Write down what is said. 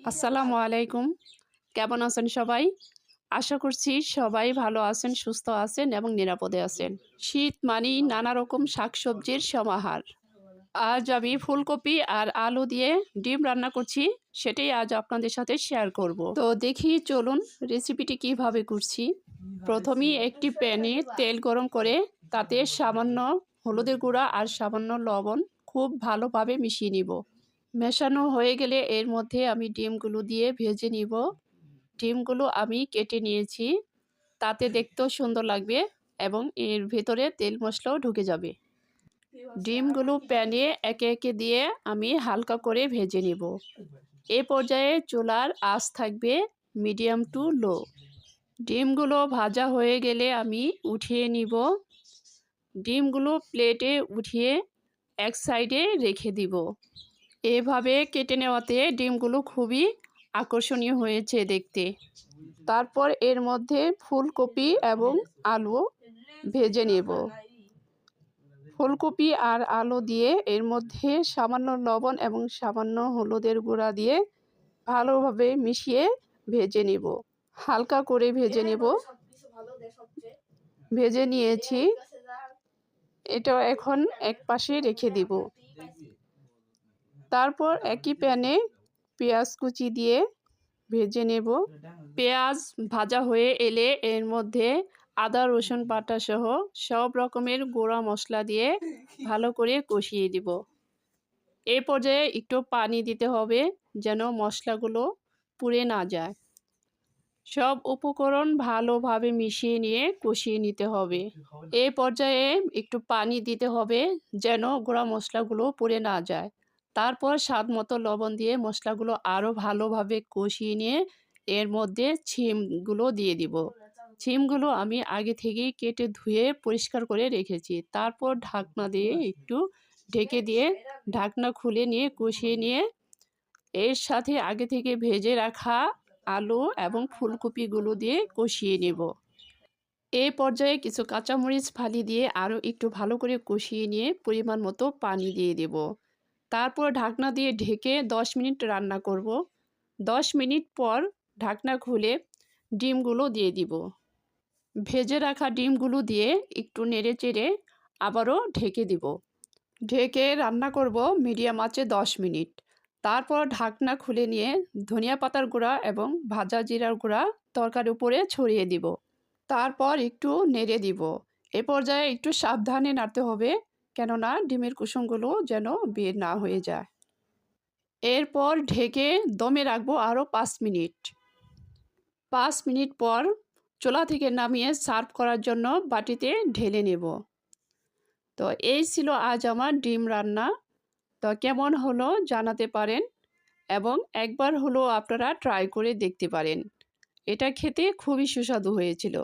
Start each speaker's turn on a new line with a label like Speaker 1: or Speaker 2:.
Speaker 1: আসসালামু আলাইকুম। কেমন আছেন সবাই? আশা করছি সবাই ভালো আছেন, সুস্থ আছেন এবং নিরাপদে আছেন। শীত মানেই নানা রকম শাকসবজির সমাহার। আজ আমি ফুলকপি আর আলু দিয়ে ডিম রান্না করছি, সেটাই আজ আপনাদের সাথে শেয়ার করব। তো দেখি চলুন রেসিপিটি কিভাবে করছি। প্রথমেই একটি প্যানে তেল গরম করে তাতে সামান্য হলুদের গুঁড়া আর সামান্য লবণ খুব ভালোভাবে মিশিয়ে নিব। মেশানো হয়ে গেলে এর মধ্যে আমি ডিমগুলো দিয়ে ভেজে নিব। ডিমগুলো আমি কেটে নিয়েছি, তাতে দেখতেও সুন্দর লাগবে এবং এর ভেতরে তেল মশলাও ঢুকে যাবে। ডিমগুলো প্যানে একে একে দিয়ে আমি হালকা করে ভেজে নিব। এ পর্যায়ে চুলার আঁচ থাকবে মিডিয়াম টু লো। ডিমগুলো ভাজা হয়ে গেলে আমি উঠিয়ে নিব। ডিমগুলো প্লেটে উঠিয়ে এক সাইডে রেখে দিব। এভাবে কেটে নেওয়াতে ডিমগুলো খুবই আকর্ষণীয় হয়েছে দেখতে। তারপর এর মধ্যে ফুলকপি এবং আলু ভেজে নেব। ফুলকপি আর আলু দিয়ে এর মধ্যে সামান্য লবণ এবং সামান্য হলুদের গুঁড়া দিয়ে ভালোভাবে মিশিয়ে ভেজে নেব। হালকা করে ভেজে নেব। ভেজে নিয়েছি, এটা এখন এক পাশে রেখে দিব। তারপর একই প্যানে পেঁয়াজ কুচি দিয়ে ভেজে নেব। পেঁয়াজ ভাজা হয়ে এলে এর মধ্যে আদা রসুন বাটা সহ সব রকমের গুঁড়া মশলা দিয়ে ভালো করে কষিয়ে দিব। এই পর্যায়ে একটু পানি দিতে হবে যেন মশলাগুলো পুড়ে না যায়। সব উপকরণ ভালোভাবে মিশিয়ে নিয়ে কষিয়ে নিতে হবে। এই পর্যায়ে একটু পানি দিতে হবে যেন গুঁড়া মশলাগুলো পুড়ে না যায়। তারপর স্বাদ মতো লবণ দিয়ে মশলাগুলো আরও ভালোভাবে কষিয়ে নিয়ে এর মধ্যে ছিমগুলো দিয়ে দিব। ছিমগুলো আমি আগে থেকেই কেটে ধুয়ে পরিষ্কার করে রেখেছি। তারপর ঢাকনা দিয়ে একটু ঢেকে দিয়ে ঢাকনা খুলে নিয়ে কষিয়ে নিয়ে এর সাথে আগে থেকে ভেজে রাখা আলু এবং ফুলকপিগুলো দিয়ে কষিয়ে নেব। এই পর্যায়ে কিছু কাঁচামরিচ ফালি দিয়ে আরও একটু ভালো করে কষিয়ে নিয়ে পরিমাণ মতো পানি দিয়ে দেব। তারপর ঢাকনা দিয়ে ঢেকে 10 মিনিট রান্না করব। 10 মিনিট পর ঢাকনা খুলে ডিমগুলো দিয়ে দিব। ভেজে রাখা ডিমগুলো দিয়ে একটু নেড়ে চেড়ে আবারও ঢেকে দিব। ঢেকে রান্না করব মিডিয়াম আঁচে 10 মিনিট। তারপর ঢাকনা খুলে নিয়ে ধনিয়া পাতার গুঁড়া এবং ভাজা জিরার গুঁড়া তরকারির উপরে ছড়িয়ে দিব। তারপর একটু নেড়ে দিব। এ পর্যায়ে একটু সাবধানে নাড়তে হবে, কেননা ডিমের কুসুমগুলো যেন বের না হয়ে যায়। এরপর ঢেকে দমে রাখবো আরও 5 মিনিট। 5 মিনিট পর চুলা থেকে নামিয়ে সার্ভ করার জন্য বাটিতে ঢেলে নেব। তো এই ছিল আজ আমার ডিম রান্না। তো কেমন হলো জানাতে পারেন এবং একবার হলো আপনারা ট্রাই করে দেখতে পারেন। এটা খেতে খুবই সুস্বাদু হয়েছিল।